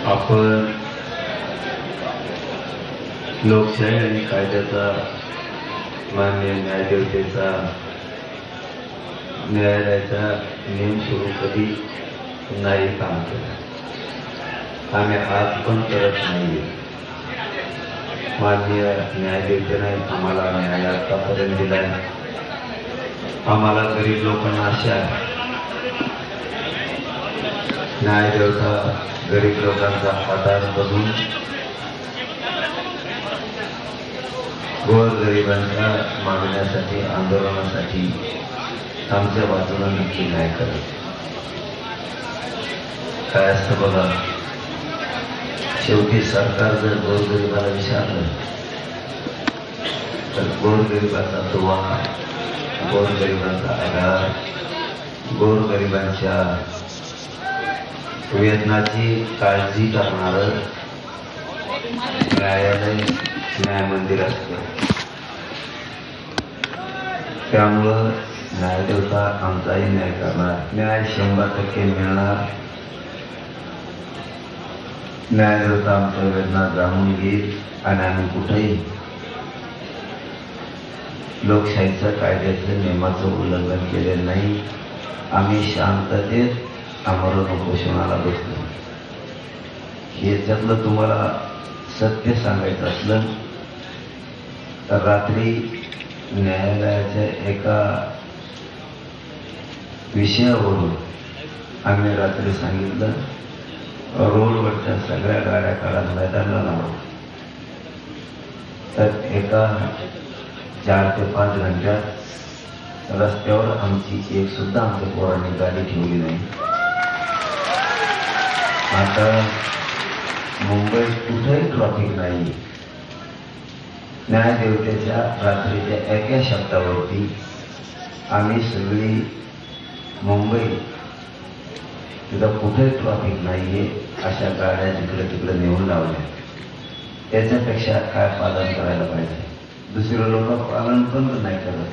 आपण लोकशाही आणि कायद्याचा मान्य न्यायदेवतेचा न्यायालयाचा नियम सुरू कधी नाही काम केलं. आम्ही आज पण करत नाहीये. माननीय न्यायदेवतेने आम्हाला न्याय आतापर्यंत दिलाय. आम्हाला गरीब लोकांना आशा आहे. न्यायदेवता गरीब लोकांचा आधार बनून गोरगरिबांच्या मागण्यासाठी आंदोलनासाठी आमच्या बाजूला नक्की न्याय करत. काय असतं बघा, शेवटी सरकार जर गोरगरिबाला विचारलं तर गोरगरिबाचा दुवा, गोरगरिबांचा आधार, गोरगरिबांच्या वेदनाची काळजी करणारं न्यायालय, न्यायमंदिर असतं. त्यामुळं न्यायदेवता आमचाही न्याय करणार. न्याय 100% मिळणार. न्यायदेवता आमच्या वेदना जाणून घेईल आणि आम्ही कुठेही लोकशाहीचं कायद्याचं नियमाचं उल्लंघन केलेलं नाही. आम्ही शांततेत आमरण उपोषणाला बसलो. याच्यातलं तुम्हाला सत्य सांगायचं असलं तर रात्री न्यायालयाच्या एका विषयावरून आम्ही रात्री सांगितलं, रोडवरच्या सगळ्या गाड्या काढा, मैदानाला लावा. तर एका 4 ते 5 घंट्यात रस्त्यावर आमची एक सुद्धा आमच्या पोरांनी गाडी ठेवली नाही. आता मुंबईत कुठेही ट्रॅफिक नाही. न्यायदेवतेच्या रात्रीच्या एका शब्दावरती आम्ही सगळी मुंबई तिथं कुठेही ट्रॅफिक नाहीये अशा गाड्या जिकडे तिकडे नेऊन लावल्या. त्याच्यापेक्षा काय पालन करायला पाहिजे? दुसरे लोक पालन पण नाही करत.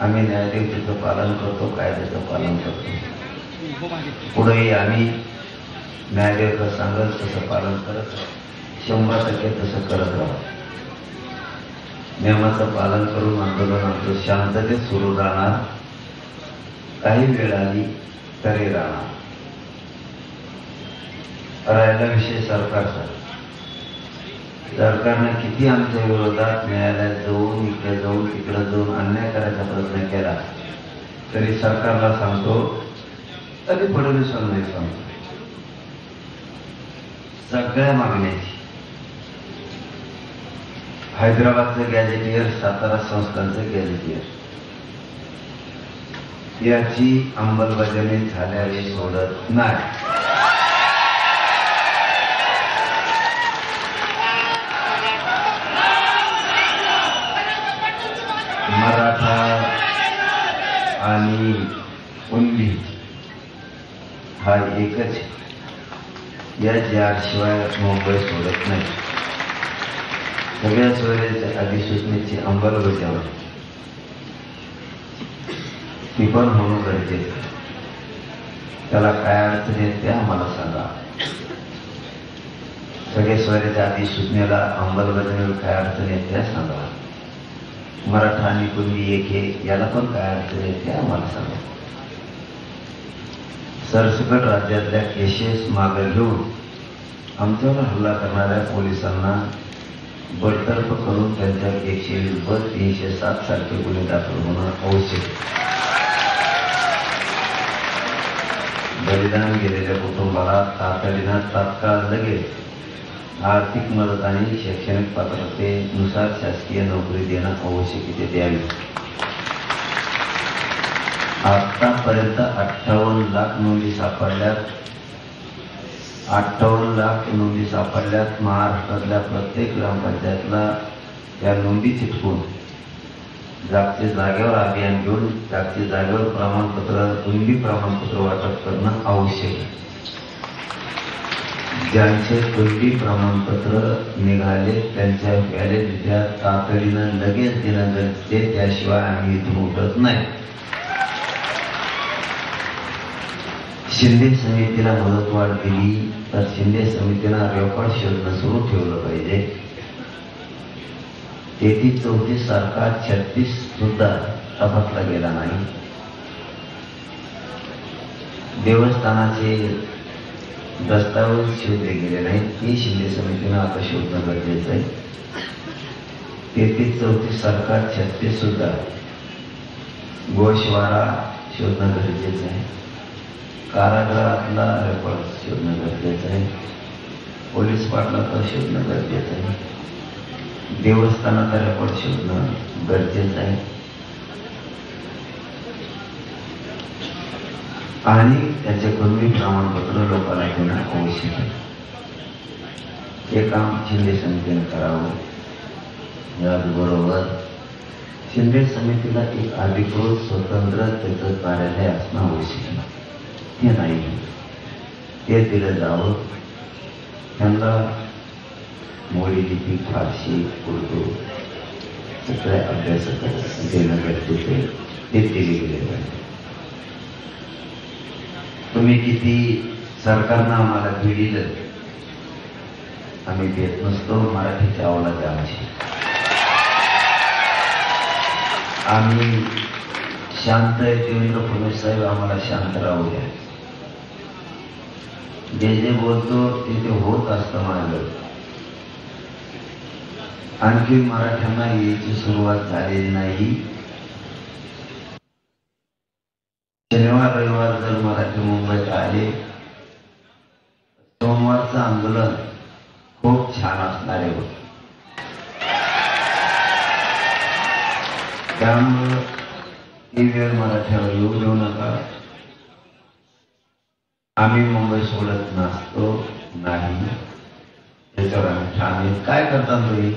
आम्ही न्यायदेवतेचं पालन करतो, कायद्याचं पालन करतो. पुढेही आम्ही न्यायदेवता सांगेल तसं पालन करत राहू. 100% तसं करत राहू. नियमाचं पालन करून आंदोलन आमचं शांततेत सुरू राहणार. काही वेळ आली तरी राहणार. राहिला विषय सरकारचा. सरकारने किती आमच्या विरोधात न्यायालयात जाऊन, इकडे जाऊन, तिकडे जाऊन अन्याय करायचा प्रयत्न केला तरी सरकारला सांगतो, तरी फडणवीसांना नाही सांगतो. सगळ्या मागण्याची हैदराबादचं गॅजेटियर, सातारा संस्थांचं गॅजेटियर याची अंमलबजावणी झाल्याने सोडत नाही. मराठा आणि कुणबी हा एकच. या ज्याशिवाय मुंबई सोडत नाही. सगळ्या स्वराज्याच्या अधिसूचनेची अंमलबजावणी ती पण होणं गरजेचं. त्याला काय अडचण येत ते आम्हाला सांगा. सगळे स्वराज्याच्या अधिसूचनेला अंमलबजावणीला काय अडचण येत ते सांगा. मराठा आणि कुणबी एक याला पण काय अडचण येत ते आम्हाला सांगा. सरसकट राज्यातल्या केसेस मागे घेऊन आमच्यावर हल्ला करणाऱ्या पोलिसांना बडतर्फ करून त्यांच्या 120 307 सारखे गुन्हे दाखल होणं आवश्यक. बलिदान गेलेल्या कुटुंबाला तातडीनं तात्काळ लगेच आर्थिक मदत आणि शैक्षणिक पात्रतेनुसार शासकीय नोकरी देणं आवश्यक द्यावी. आतापर्यंत 58 लाख नोंदी सापडल्यात. 58 लाख नोंदी सापडल्यात. महाराष्ट्रातल्या प्रत्येक ग्रामपंचायतला या नोंदी चिटकून जागच्या जागेवर अभियान घेऊन जागच्या जागेवर प्रमाणपत्र, कुणबी प्रमाणपत्र वाटप करणं आवश्यक आहे. ज्यांचे कुणबी प्रमाणपत्र निघाले त्यांच्या व्हॅलिडिटीला तातडीनं लगेच देणं गरजेचे. त्याशिवाय आम्ही इथून उठत नाही. शिंदे समितीला मुदतवाढ दिली तर शिंदे समितीनं रेकॉर्ड शोधणं सुरू ठेवलं पाहिजे. 33-34 सारखा 36 सुद्धा तपासला गेला नाही. देवस्थानाचे दस्तावेज शोधले गेले नाहीत, ही शिंदे समितीनं आता शोधणं गरजेचं आहे. 33-34 सारखा 36 सुद्धा गोशवारा शोधणं गरजेचं आहे. कारागृहातला रेकॉर्ड शोधणं गरजेचं आहे. पोलीस पाटलाचा शोधणं गरजेचं आहे. देवस्थानाचा रेकॉर्ड शोधणं गरजेचं आहे. आणि त्याचे कुणबी प्रमाणपत्र लोकांना देणं आवश्यक आहे. हे काम शिंदे समितीने करावं. याचबरोबर शिंदे समितीला एक अधिकृत स्वतंत्र त्याचं कार्यालय असणं आवश्यक आहे. हे नाही, ते दिलं जावं. त्यांना मोडी लिपी, फारसी, उर्दू सगळे अभ्यास देणं गरजेचं आहे. ते दिले गेले पाहिजे. तुम्ही किती सरकारनं आम्हाला दिलं, आम्ही देत नसतो. मराठीच्या अवलाद आमची, आम्ही शांत आहे. देवेंद्र फडणवीस साहेब आम्हाला शांत राहू द्या. जे जे बोलतो ते होत असतं माझं. आणखी मराठ्यांना यायची सुरुवात झालेली नाही. शनिवार रविवार जर मराठी मुंबईत आले, सोमवारचं आंदोलन खूप छान असणारे होते. त्यामुळं ही वेळ मराठ्यावर येऊ देऊ नका. आम्ही मुंबई सोडत नसतो, नाही. त्याच्यावर आम्ही ठाम आहे. काय करता तुम्ही?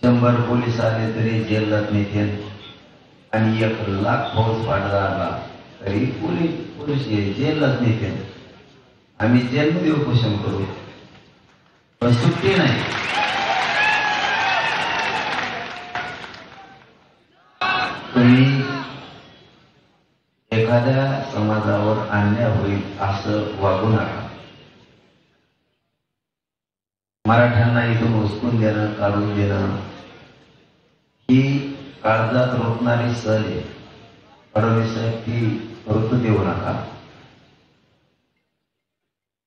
100 पोलीस आले तरी जेलात नेते, आणि 1 लाख फौज पाडला आला तरी पोलीस जेलात नेते. आम्ही जेलमध्ये उपोषण करू, पण सुट्टी नाही. तुम्ही एखाद्या समाजावर अन्याय होईल असं वागू नका. मराठ्यांना इथून उचकून देणं, काढून देणं ही काळजात रोखणारी सल आहे. फडणवीस साहेब ती ऋतू देऊ नका.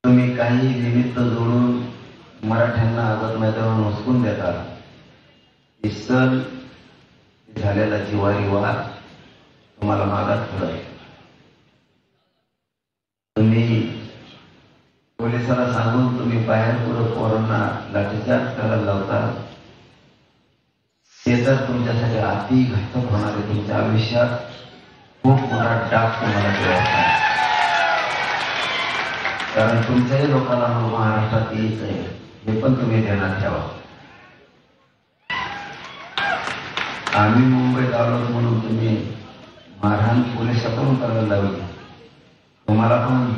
तुम्ही काही निमित्त जोडून मराठ्यांना आझाद मैदानावर उचकून देता. ही सल झालेला जिवारी वार तुम्हाला मागात पडेल. तुम्ही पोलिसाला सांगून तुम्ही बाहेर पुढे पोरांना लाठीचार्ज करायला लावता. ते तर तुमच्यासाठी अति घातक होणार आहे. तुमच्या आयुष्यात खूप मोठा डाग तुम्हाला ठेवायचा. कारण तुमच्याही लोकांना महाराष्ट्रात यायचं आहे, हे पण तुम्ही ध्यानात ठेवा. आम्ही मुंबईत आलो म्हणून तुम्ही मारहाण पोलिसाकडून करायला लावली. तुम्हाला पण,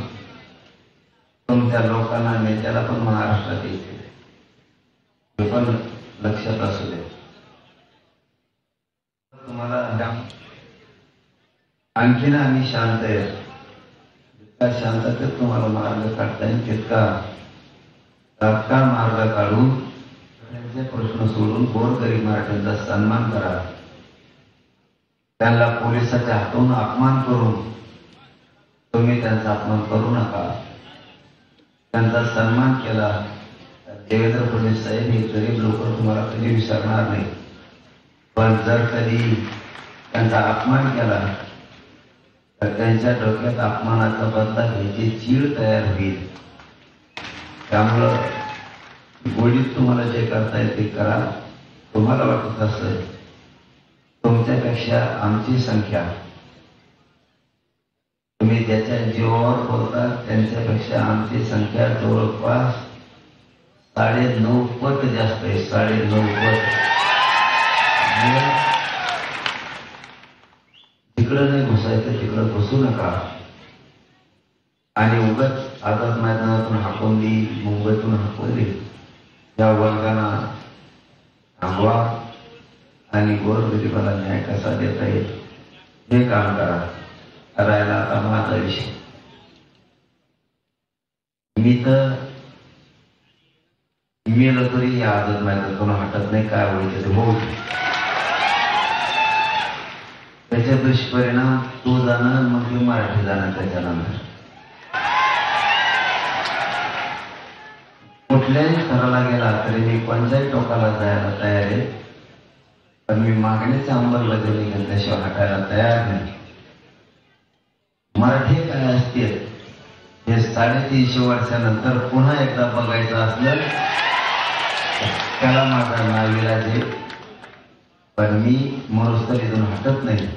तुमच्या लोकांना, नेत्याला पण महाराष्ट्रात यायचे, हे पण लक्षात असू दे. तुम्हाला आणखीन आम्ही शांत आहे. जितका शांततेत तुम्हाला मार्ग काढता येईल तितका तात्काळ मार्ग काढून त्यांचे प्रश्न सोडून गोरगरीब मराठ्यांचा सन्मान करा. त्यांना पोलिसाच्या हातून अपमान करून तुम्ही त्यांचा अपमान करू नका. त्यांचा सन्मान केला तर देवेंद्र फडणवीस साहेब हे गरीब लोक तुम्हाला कधी विसरणार नाही. पण जर कधी त्यांचा अपमान केला तर त्यांच्या डोक्यात अपमानाचा बदला घ्यायची चीड तयार होईल. त्यामुळं गोडीत तुम्हाला जे करता येईल ते करा. तुम्हाला वाटत असं तुमच्यापेक्षा आमची संख्या, तुम्ही ज्याच्या जीवावर बोलता त्यांच्यापेक्षा आमची संख्या जवळपास 9.5 पट जास्त आहे. 9.5 पट. तिकडं नाही घुसायचं, तिकडं घुसू नका. आणि उगाच आझाद मैदानातून हाकवली, मुंबईतून हाकवली, या वर्गाला थांबवा आणि गोरगरिबाला न्याय कसा देता येईल हे काम करा. करायला आता माझा विषय. मी तर मेलं तरी या आदत मैदानातून हटत नाही, काय होईल ते होऊ दे. त्याचे दुष्परिणाम तू जाणं, मग मी मराठी जाणं. त्याच्यानंतर कुठल्याही स्तराला गेला तरी मी कोणत्याही टोकाला जायला तयार आहे, पण मी मागणीचे अंमलबजावणी घेतल्याशिवाय हटायला तयार नाही. मराठी काय असते हे 350 वर्षानंतर पुन्हा एकदा बघायचं असलं त्याला माझा नाविलाज आहे, पण मी मरुस्थलीतून हटत नाही.